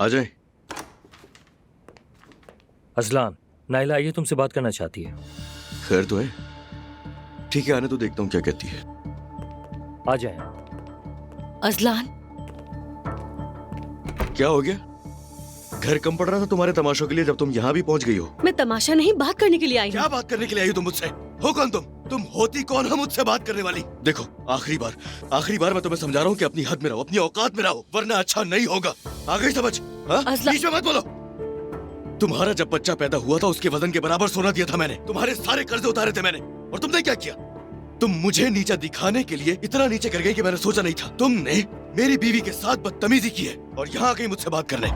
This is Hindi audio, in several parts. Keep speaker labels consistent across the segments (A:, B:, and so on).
A: आ जाए।
B: अजलान, नाइला आई है, तुमसे बात करना चाहती है।
A: खैर तो है। ठीक है, आने तो देखता हूँ क्या कहती है।
B: आ जाए।
C: अजलान,
A: क्या हो गया? घर कम पड़ रहा था तुम्हारे तमाशों के लिए जब तुम यहाँ भी पहुँच गई हो।
C: मैं तमाशा नहीं, बात करने के लिए आई हूँ।
A: क्या बात करने के लिए आई हो तुम मुझसे? हो कौन तुम होती कौन हो मुझसे बात करने वाली? देखो, आखिरी बार मैं तुम्हें समझा रहा हूँ कि अपनी हद में रहो, अपनी औकात में रहो, वरना अच्छा नहीं होगा। आ गई समझ? हाँ? बीच में मत बोलो। तुम्हारा जब बच्चा पैदा हुआ था उसके वजन के बराबर सोना दिया था मैंने। तुम्हारे सारे कर्जे उतारे थे मैंने, और तुमने क्या किया? तुम मुझे नीचा दिखाने के लिए इतना नीचे कर गई कि मैंने सोचा नहीं था। तुमने मेरी बीवी के साथ बदतमीजी की है और यहाँ आ गई मुझसे बात करने।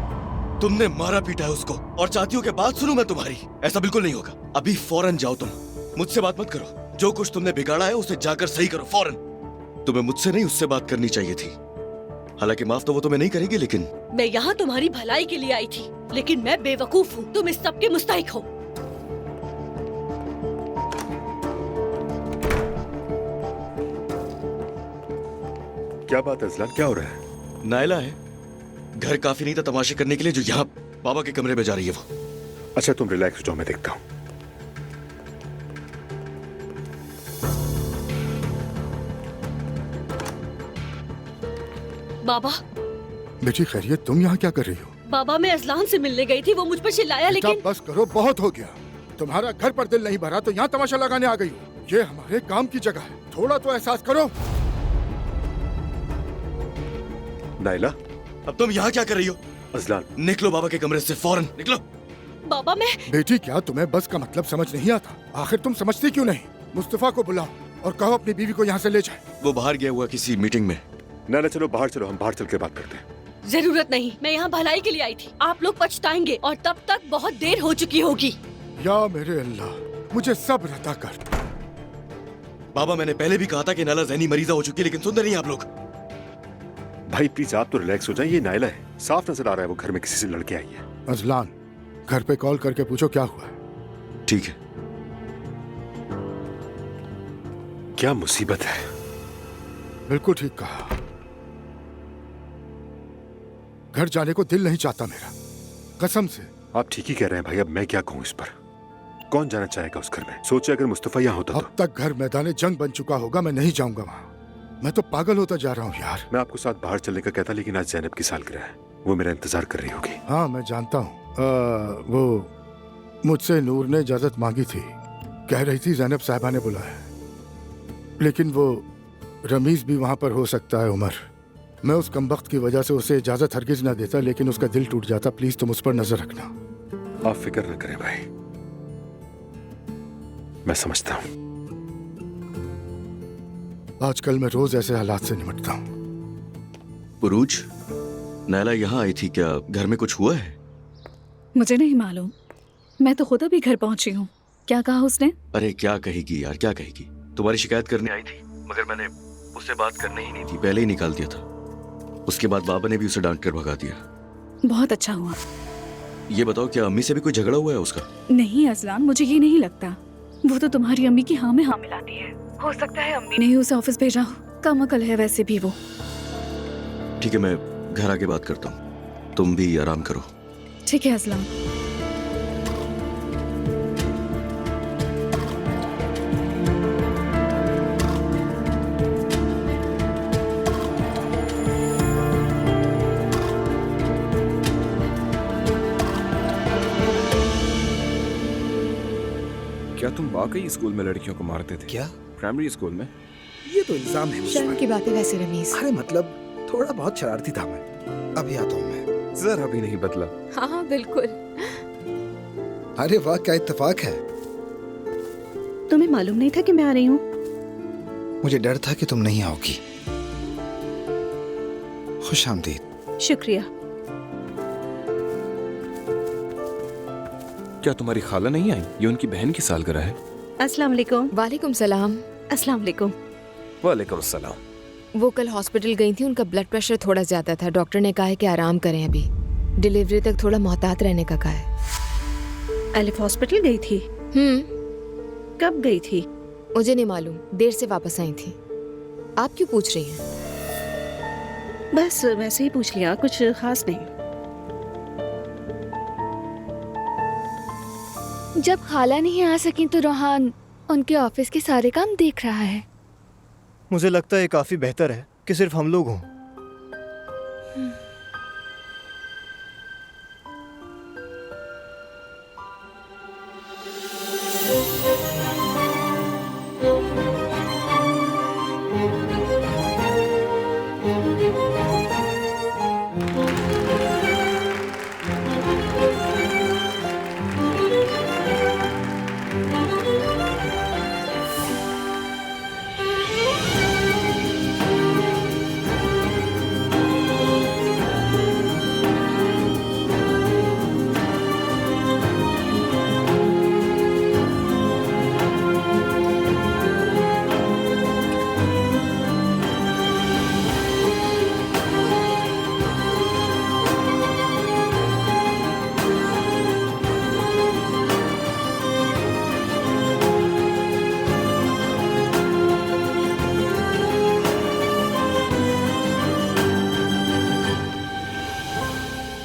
A: तुमने मारा पीटा है उसको और चाहती हो कि बात सुनूं मैं तुम्हारी? ऐसा बिल्कुल नहीं होगा। अभी फौरन जाओ तुम, मुझसे बात मत करो। जो कुछ तुमने बिगाड़ा है उसे जाकर सही करो फौरन। तुम्हें मुझसे नहीं उससे बात करनी चाहिए थी। हालांकि माफ तो वो तुम्हें नहीं करेगी, लेकिन
C: मैं यहाँ तुम्हारी भलाई के लिए आई थी, लेकिन मैं बेवकूफ हूँ। तुम इस सब के मुस्तहिक हो।
D: क्या बात है अजलान, क्या हो रहा है?
A: नायला है। घर काफी नहीं था तमाशे करने के लिए जो यहाँ बाबा के कमरे में जा रही है वो।
D: अच्छा तुम रिलैक्स हो जाओ, मैं देखता हूँ।
C: बाबा।
E: बेटी खैरियत, तुम यहाँ क्या कर रही हो?
C: बाबा, मैं अजलान से मिलने गई थी, वो मुझ पर चिल्लाया, लेकिन
E: बस करो, बहुत हो गया। तुम्हारा घर पर दिल नहीं भरा तो यहाँ तमाशा लगाने आ गई हो। ये हमारे काम की जगह है, थोड़ा तो एहसास करो।
D: नाइला,
A: अब तुम यहाँ क्या कर रही हो?
D: अजलान,
A: निकलो बाबा के कमरे से, फौरन निकलो।
C: बाबा मैं
E: बेटी, क्या तुम्हें बस का मतलब समझ नहीं आता? आखिर तुम समझती क्यों नहीं? मुस्तफा को बुलाओ और कहो अपनी बीवी को यहाँ से ले जाए।
A: वो बाहर गया हुआ किसी मीटिंग में।
D: नाइला चलो बाहर चलो, हम बाहर चल के बात करते हैं।
C: जरूरत नहीं, मैं यहाँ भलाई के लिए आई थी। आप लोग पछताएंगे और तब तक बहुत देर हो चुकी होगी।
E: या मेरे अल्लाह, मुझे सब्र अता कर।
A: बाबा, मैंने पहले भी कहा था कि नाला ज़हनी मरीजा हो चुकी है, लेकिन सुनते नहीं आप लोग।
D: भाई प्लीज आप तो रिलैक्स हो जाए। ये नाइला है, साफ नजर आ रहा है वो घर में किसी से लड़के आई है।
E: अजलान, घर पे कॉल करके पूछो क्या हुआ है।
A: ठीक है।
D: क्या मुसीबत है।
E: बिल्कुल ठीक कहा। घर जाने को दिल नहीं चाहता मेरा, कसम से।
D: आप ठीक ही कह रहे हैं भाई, अब मैं क्या कहूँ इस पर। कौन जाना चाहेगा उस घर में? सोचे अगर मुस्तफा यहाँ होता
E: अब तक घर मैदान जंग बन चुका होगा, मैं नहीं जाऊंगा वहाँ। मैं तो पागल होता जा रहा हूँ यार।
D: मैं आपको साथ बाहर चलने का कहता, लेकिन आज जैनब की सालगिरह है, वो मेरा इंतजार कर रही होगी।
E: हाँ मैं जानता हूँ। वो मुझसे नूर ने इजाजत मांगी थी, कह रही थी जैनब साहिबा ने बुलाया, लेकिन वो रमीज भी वहाँ पर हो सकता है। उमर, मैं उस कमबख्त की वजह से उसे इजाजत हरगिज ना देता, लेकिन उसका दिल टूट जाता। प्लीज तुम उस पर नजर रखना।
D: आप फिक्र न करें भाई, मैं समझता हूँ।
E: आजकल मैं रोज ऐसे हालात से निपटता हूँ।
A: बुरूज, नायला यहाँ आई थी, क्या घर में कुछ हुआ है?
F: मुझे नहीं मालूम, मैं तो खुद अभी घर पहुंची हूँ। क्या कहा उसने?
A: अरे क्या कहेगी यार, क्या कहेगी? तुम्हारी शिकायत करने आई थी, मगर मैंने उससे बात करनी ही नहीं थी, पहले ही निकाल दिया था। उसके बाद बाबा ने भी उसे डांट कर भगा दिया।
F: बहुत अच्छा हुआ।
A: ये बताओ, क्या अम्मी से भी कोई झगड़ा हुआ है उसका?
F: नहीं अजलान, मुझे ये नहीं लगता। वो तो तुम्हारी अम्मी की हाँ में हाँ मिलाती है। हो सकता है अम्मी ने ही उसे ऑफिस भेजा हो। कम अकल है वैसे भी वो।
A: ठीक है, मैं घर आके बात करता हूँ, तुम भी आराम करो।
F: ठीक है अजलान।
G: क्या तुम वाकई स्कूल में लड़कियों को मारते थे?
H: क्या?
G: प्राइमरी स्कूल में?
H: ये तो इल्जाम है मुझ
I: शर्म
H: पर।
I: की बात है वैसे रमीज।
H: अरे मतलब थोड़ा बहुत शरारती था मैं। अभी आता हूँ मैं।
G: जरा भी नहीं बदला।
I: हाँ हाँ बिल्कुल।
H: अरे वाह, क्या इत्तेफाक है।
C: तुम्हें मालूम नहीं था कि मैं आ रही हूँ?
H: मुझे डर था कि तुम नहीं आओगी। खुश आमदीद।
C: शुक्रिया।
G: क्या तुम्हारी खाला नहीं आई? ये उनकी बहन की सालगिरह है।
C: अस्सलाम वालेकुम।
I: वालेकुम सलाम।
C: अस्सलाम वालेकुम।
G: वालेकुम सलाम।
I: वो कल हॉस्पिटल गई थी, उनका ब्लड प्रेशर थोड़ा ज्यादा था। डॉक्टर ने कहा है कि आराम करें, अभी डिलीवरी तक थोड़ा मोहतात रहने का कहा है।
C: अलिफ हॉस्पिटल गई थी? कब गई थी?
I: मुझे नहीं मालूम, देर से वापस आई थी। आप क्यों पूछ रही हैं?
C: बस वैसे ही पूछ लिया, कुछ खास नहीं।
F: जब खाला नहीं आ सकी तो रोहान उनके ऑफिस के सारे काम देख रहा है।
H: मुझे लगता है काफी बेहतर है कि सिर्फ हम लोग हों।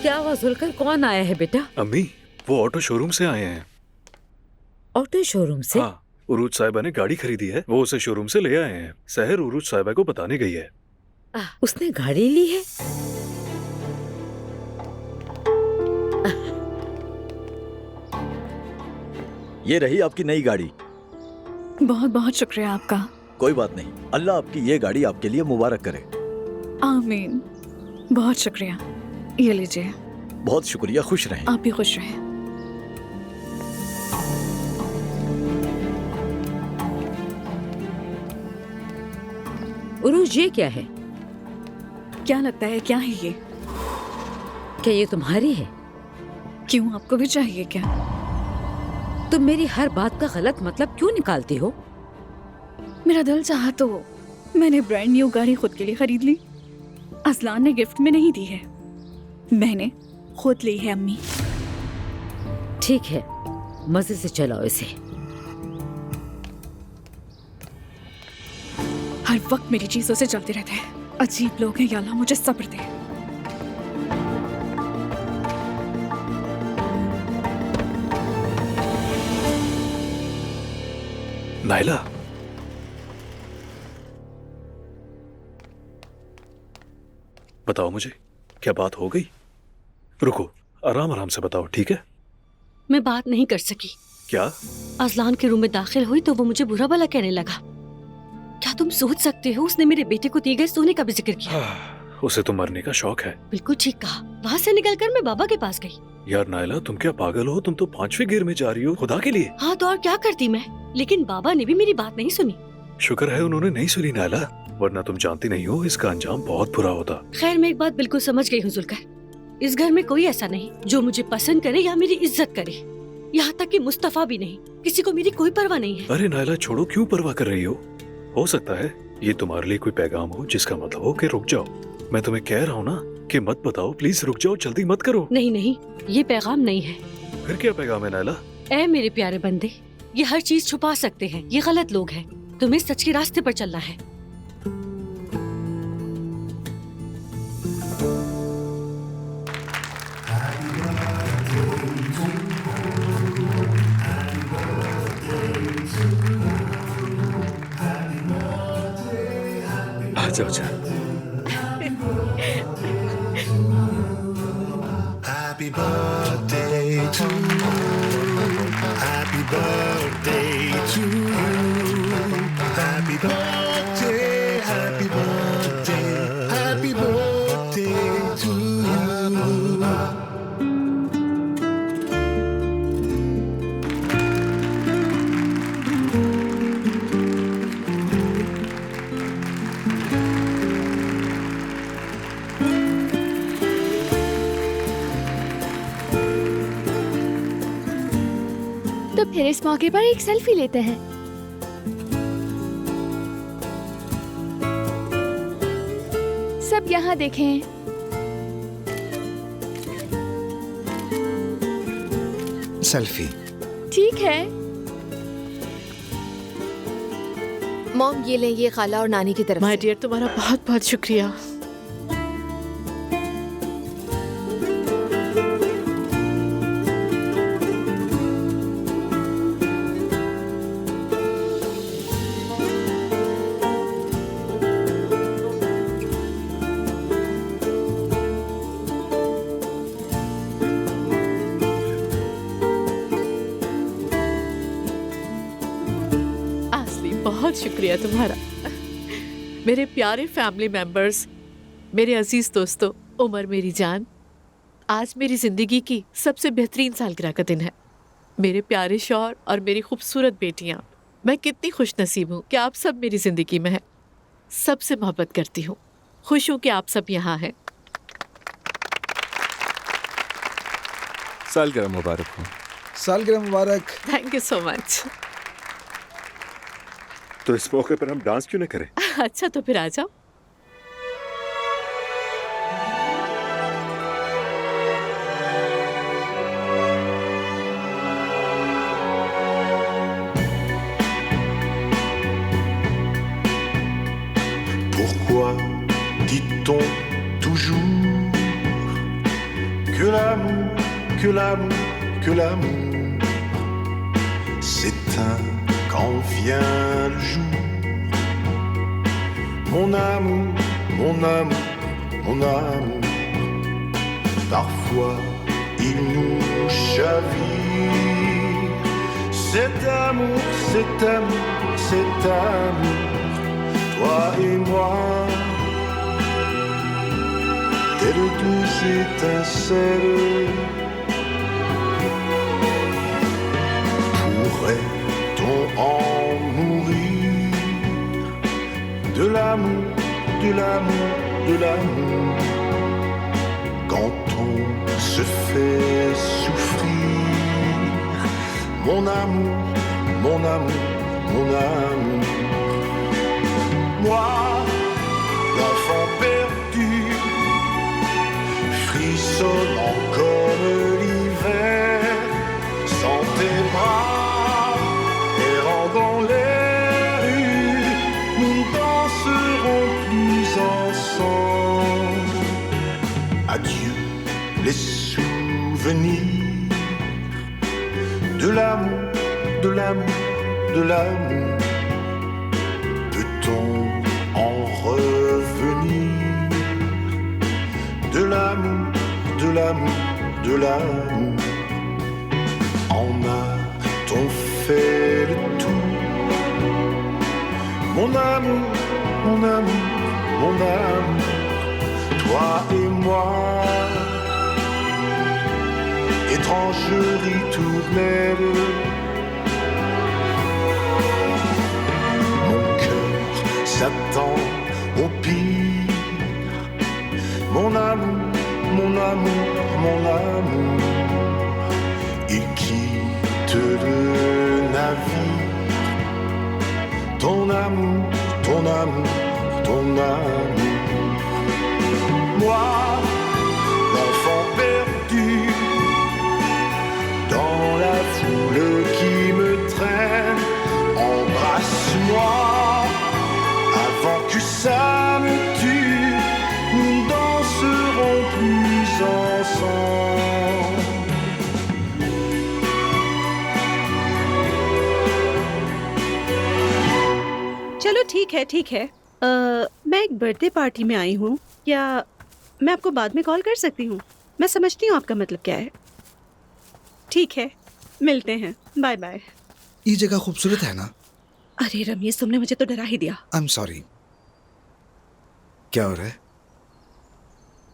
J: क्या हुआ जुलकर, कौन आया है बेटा?
K: अम्मी, वो ऑटो शोरूम से आए हैं।
J: ऑटो शोरूम से?
K: हाँ, उरूज साहिबा ने गाड़ी खरीदी है, वो उसे शोरूम से ले आए हैं। सहर उरूज साहिबा को बताने गई है।
J: उसने गाड़ी ली है?
A: ये रही आपकी नई गाड़ी।
F: बहुत बहुत शुक्रिया आपका।
A: कोई बात नहीं, अल्लाह आपकी ये गाड़ी आपके लिए मुबारक करे।
F: आमीन। बहुत शुक्रिया, ये लीजिए।
A: बहुत शुक्रिया, खुश रहें।
F: आप भी खुश रहें।
J: उरूज, ये क्या है?
F: क्या लगता है क्या है ये?
J: क्या ये तुम्हारी है?
F: क्यों, आपको भी चाहिए क्या?
J: तुम मेरी हर बात का गलत मतलब क्यों निकालती हो?
F: मेरा दिल चाहा तो मैंने ब्रांड न्यू गाड़ी खुद के लिए खरीद ली। असलान ने गिफ्ट में नहीं दी है, मैंने खुद ली है अम्मी।
J: ठीक है, मजे से चलाओ इसे।
F: हर वक्त मेरी चीजों से चलते रहते हैं। अजीब लोग हैं, या अल्लाह मुझे सब्र दे।
K: नाइला, बताओ मुझे, क्या बात हो गई? रुको, आराम आराम से बताओ, ठीक है?
C: मैं बात नहीं कर सकी।
K: क्या?
C: अजलान के रूम में दाखिल हुई तो वो मुझे बुरा भला कहने लगा। क्या तुम सोच सकते हो, उसने मेरे बेटे को दिए गए सोने का भी जिक्र किया।
K: उसे तो मरने का शौक है।
C: बिल्कुल ठीक कहा। वहाँ से निकलकर मैं बाबा के पास गई।
K: यार नाइला, तुम क्या पागल हो? तुम तो 5वें गियर में जा रही हो, खुदा के लिए।
C: हाँ तो और क्या करती मैं, लेकिन बाबा ने भी मेरी बात नहीं सुनी।
K: शुक्र है उन्होंने नहीं सुनी नाइला, वरना तुम जानती नहीं हो इसका अंजाम बहुत बुरा होता।
C: खैर, मैं एक बात बिल्कुल समझ गई हूँ जुल्कर, इस घर में कोई ऐसा नहीं जो मुझे पसंद करे या मेरी इज्जत करे। यहाँ तक कि मुस्तफा भी नहीं। किसी को मेरी कोई परवाह नहीं है।
K: अरे नाइला छोड़ो, क्यों परवाह कर रही हो सकता है ये तुम्हारे लिए कोई पैगाम हो जिसका मतलब हो कि रुक जाओ। मैं तुम्हें कह रहा हूँ ना कि मत बताओ, प्लीज रुक जाओ, जल्दी मत करो।
C: नहीं नहीं, ये पैगाम नहीं है।
K: फिर क्या पैगाम है नाइला?
C: ऐ मेरे प्यारे बंदे, ये हर चीज छुपा सकते हैं, ये गलत लोग हैं। तुम्हें सच के रास्ते पर चलना है।
K: आजा आजा।
L: Happy birthday to you. Happy birthday to you. Happy birthday, happy birthday, happy birthday to you.
F: तो फिर इस मौके पर एक सेल्फी लेते हैं। सब यहाँ देखें।
H: सेल्फी
F: ठीक है।
I: मॉम, ये ले, ये खाला और नानी की तरफ
J: माय
I: से।
J: डियर, तुम्हारा बहुत बहुत शुक्रिया।
M: बहुत शुक्रिया तुम्हारा। मेरे प्यारे फैमिली मेंबर्स, मेरे अजीज दोस्तों, उमर मेरी जान, आज मेरी जिंदगी की सबसे बेहतरीन सालगिरह का दिन है। मेरे प्यारे शौहर और मेरी खूबसूरत बेटियां, मैं कितनी खुश नसीब हूँ कि आप सब मेरी जिंदगी में हैं। सबसे मोहब्बत करती हूँ, खुश हूँ कि आप सब यहाँ हैं।
G: सालगिरह मुबारक हो।
H: सालगिरह मुबारक।
M: Thank you so much.
D: तो इस मौके पर हम डांस क्यों न करें?
M: अच्छा तो फिर आ जाओ।
L: Pourquoi dit-on toujours que l'amour, que l'amour, que l'amour s'éteint quand vient le jour? Mon amour, mon amour, mon amour, parfois il nous chavire. Cet amour, cet amour, cet amour, toi et moi, telles deux étincelles, pourrait-on en mourir? De l'amour, de l'amour, de l'amour, quand on se fait souffrir. Mon amour, mon amour, mon amour, moi, l'enfant perdu, frissonnant comme l'hiver, sans tes bras, errant dans les rues, nous ne danserons plus ensemble. Adieu les souvenirs de l'amour, de l'amour, de l'amour. Peut-on en revenir? De l'amour, de l'amour, de l'amour. En a-t-on fait le tour? Mon amour, mon amour, mon amour, toi et moi, étrange ritournelle. S'attend au pire. Mon amour, mon amour, mon amour, il quitte le navire. Ton amour, ton amour, ton amour. Moi, l'enfant perdu, dans la foule qui me traîne, embrasse-moi. Avant que ça me tue, nous ne danserons plus ensemble.
C: चलो ठीक है। मैं एक बर्थडे पार्टी में आई हूँ, क्या मैं आपको बाद में कॉल कर सकती हूँ? मैं समझती हूँ आपका मतलब क्या है। ठीक है, मिलते हैं, बाय बाय।
H: ये जगह खूबसूरत है ना?
C: अरे रमेश, तुमने मुझे तो डरा ही दिया।
H: I am sorry. क्या हो रहा है?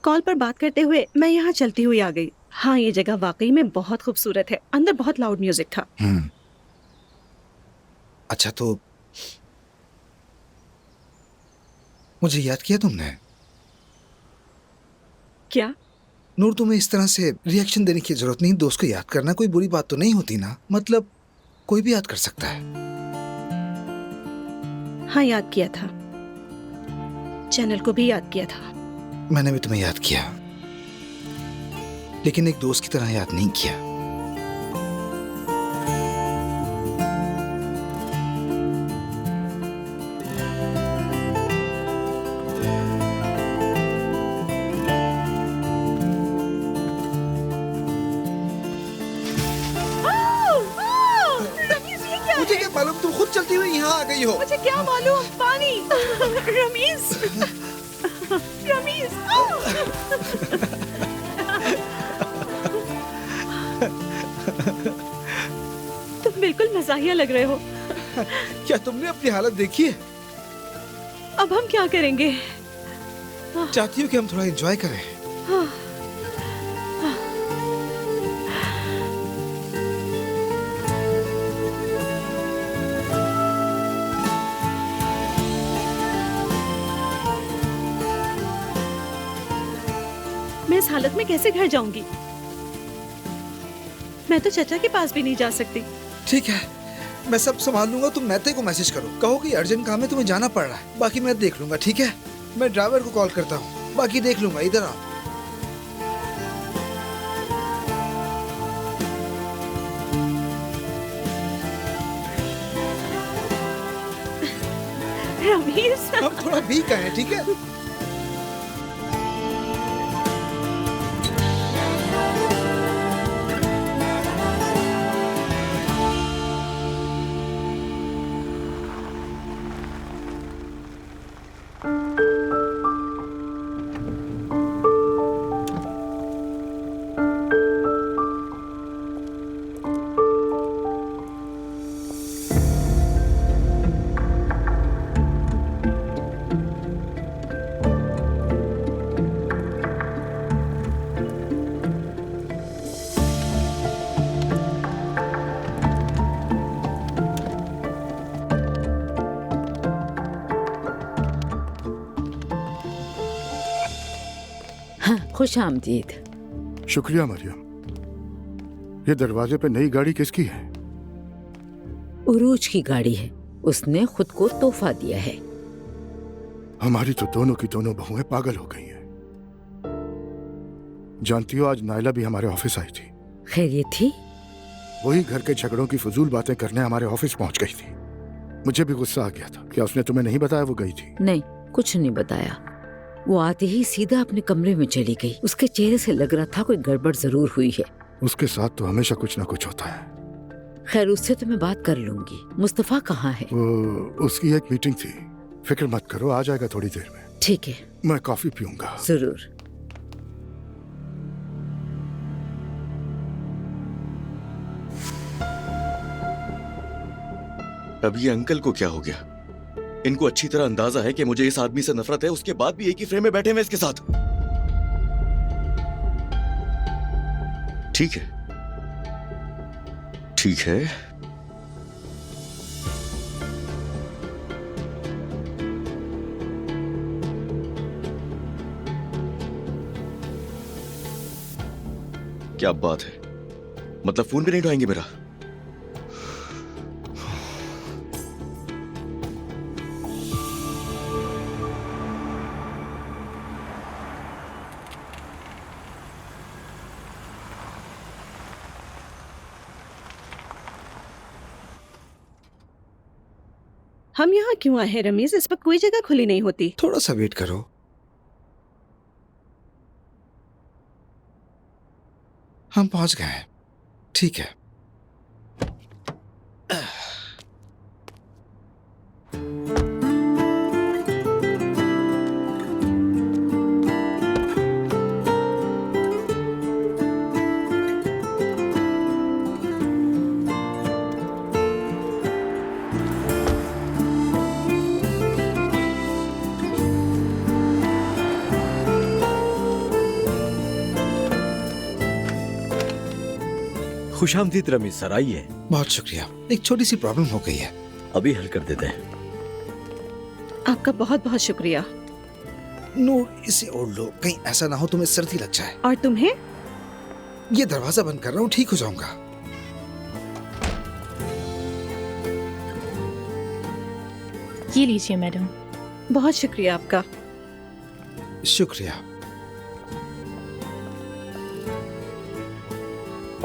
C: कॉल पर बात करते हुए मैं यहाँ चलती हुई आ गई। हाँ, ये जगह वाकई में बहुत खूबसूरत है। अंदर बहुत लाउड म्यूजिक था।
H: अच्छा, तो मुझे याद किया तुमने?
C: क्या?
H: नूर, तुम्हें इस तरह से रिएक्शन देने की जरूरत नहीं। दोस्त को याद करना कोई बुरी बात तो नहीं होती ना। मतलब कोई भी याद कर सकता है।
C: हाँ, याद किया था। चैनल को भी याद किया था।
H: मैंने भी तुम्हें याद किया, लेकिन एक दोस्त की तरह याद नहीं किया। मुझे क्या मालूम, तुम खुद चलती हुई यहाँ आ गई हो।
C: मुझे क्या मालूम, पानी। रमीज, रमीज। तुम बिल्कुल मजाहिया लग रहे हो।
H: क्या तुमने अपनी हालत देखी है?
C: अब हम क्या करेंगे?
H: चाहती हूँ कि हम थोड़ा एंजॉय करें।
C: मैं इस हालत में कैसे घर जाऊंगी? मैं तो चाचा के पास भी नहीं जा सकती।
H: ठीक है, मैं सब संभाल लूंगा। तुम नेते को मैसेज करो, कहो कि अर्जेंट काम है, तुम्हें जाना पड़ रहा है। बाकी मैं देख लूंगा, ठीक है? मैं ड्राइवर को कॉल करता हूँ, बाकी देख लूंगा। इधर आओ।
C: रमीज,
H: हम थोड़ा वीक आए हैं, ठीक है?
J: खुश आमदीद।
E: शुक्रिया मरियम। ये दरवाजे पे नई गाड़ी किसकी है?
J: उरूज की गाड़ी है, उसने खुद को तोहफा दिया है।
E: हमारी तो दोनों की दोनों बहुएं पागल हो गई हैं। जानती हो, आज नायला भी हमारे ऑफिस आई थी।
J: खैरियत थी?
E: वही घर के झगड़ों की फजूल बातें करने हमारे ऑफिस पहुंच गई थी। मुझे भी गुस्सा आ गया था। क्या उसने तुम्हें नहीं बताया वो गई थी?
J: नहीं, कुछ नहीं बताया। वो आते ही सीधा अपने कमरे में चली गई। उसके चेहरे से लग रहा था कोई गड़बड़ जरूर हुई है।
E: उसके साथ तो हमेशा कुछ ना कुछ होता है।
J: खैर, उससे तो मैं बात कर लूंगी। मुस्तफा कहाँ है?
E: वो उसकी एक मीटिंग थी। फिक्र मत करो, आ जाएगा थोड़ी देर में।
J: ठीक है,
E: मैं कॉफी पीऊंगा।
J: जरूर।
A: अब ये अंकल को क्या हो गया? इनको अच्छी तरह अंदाजा है कि मुझे इस आदमी से नफरत है, उसके बाद भी एक ही फ्रेम में बैठे हुए इसके साथ। ठीक है, ठीक है। क्या बात है? मतलब फोन भी नहीं उठाएंगे मेरा?
C: हम यहाँ क्यों आए हैं रमीज? इस वक्त कोई जगह खुली नहीं होती।
H: थोड़ा सा वेट करो। हम पहुंच गए हैं, ठीक है।
B: खुशामदीद रमीज सर, आइए।
H: बहुत शुक्रिया। एक छोटी सी प्रॉब्लम हो गई है,
B: अभी हल कर देते हैं।
C: आपका बहुत बहुत शुक्रिया।
H: नूर, इसे ओढ़ लो, कहीं ऐसा ना हो तुम्हें सर्दी लग जाए।
C: और तुम्हें?
H: ये दरवाजा बंद कर रहा हूँ, ठीक हो जाऊंगा।
F: ये लीजिए मैडम।
C: बहुत शुक्रिया आपका।
H: शुक्रिया।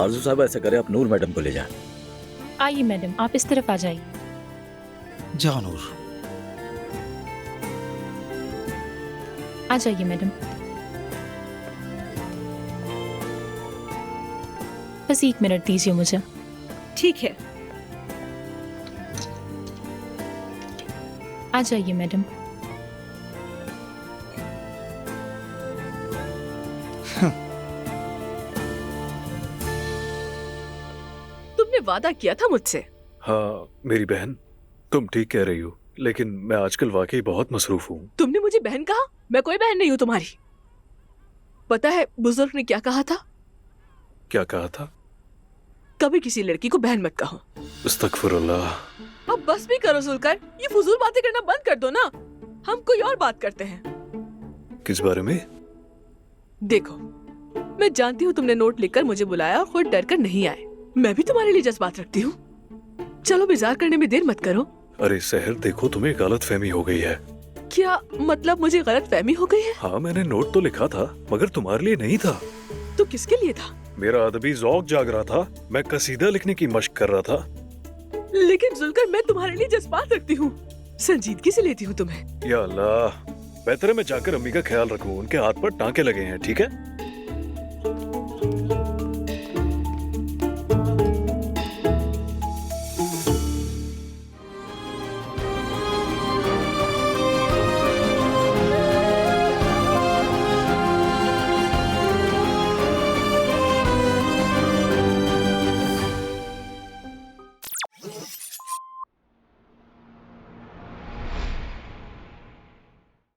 B: आरजू साहब, ऐसा करें आप नूर मैडम को ले जाएं।
F: आइए मैडम, आप इस तरफ आ जाइए।
H: जाओ नूर।
F: आ जाइए मैडम। बस 1 मिनट दीजिए मुझे।
C: ठीक है।
F: आ जाइए मैडम।
M: तुमने वादा किया था मुझसे।
K: हाँ, मेरी बहन, तुम ठीक कह रही हो, लेकिन मैं आजकल वाकई बहुत मसरूफ हूँ।
M: तुमने मुझे बहन कहा? मैं कोई बहन नहीं हूँ तुम्हारी। पता है बुजुर्ग ने क्या कहा था?
K: क्या कहा था?
M: कभी किसी लड़की को बहन मत कहो।
K: अस्तगफुरुल्लाह।
M: अब बस भी करो जुल्कर, ये फजूल बातें करना बंद कर दो ना। हम कोई और बात करते हैं।
K: किस बारे में?
M: देखो, मैं जानती हूँ तुमने नोट लिखकर मुझे बुलाया और खुद डर कर नहीं आए। मैं भी तुम्हारे लिए जज्बात रखती हूँ। चलो बिजार करने में देर मत करो।
K: अरे सहर, देखो तुम्हें गलत फहमी हो गई है।
M: क्या मतलब मुझे गलत फहमी हो गई है?
K: हाँ, मैंने नोट तो लिखा था मगर तुम्हारे लिए नहीं था।
M: तो किसके लिए था?
K: मेरा अदबी ज़ौक जाग रहा था, मैं कसीदा लिखने की मशक कर रहा था।
M: लेकिन जुल्कर, मैं तुम्हारे लिए जज्बात रखती हूँ, संजीदगी से लेती हूँ तुम्हें।
K: या अल्लाह, बेहतर है मैं जाकर अम्मी का ख्याल रखूं। उनके हाथ पर टांके लगे हैं, ठीक है?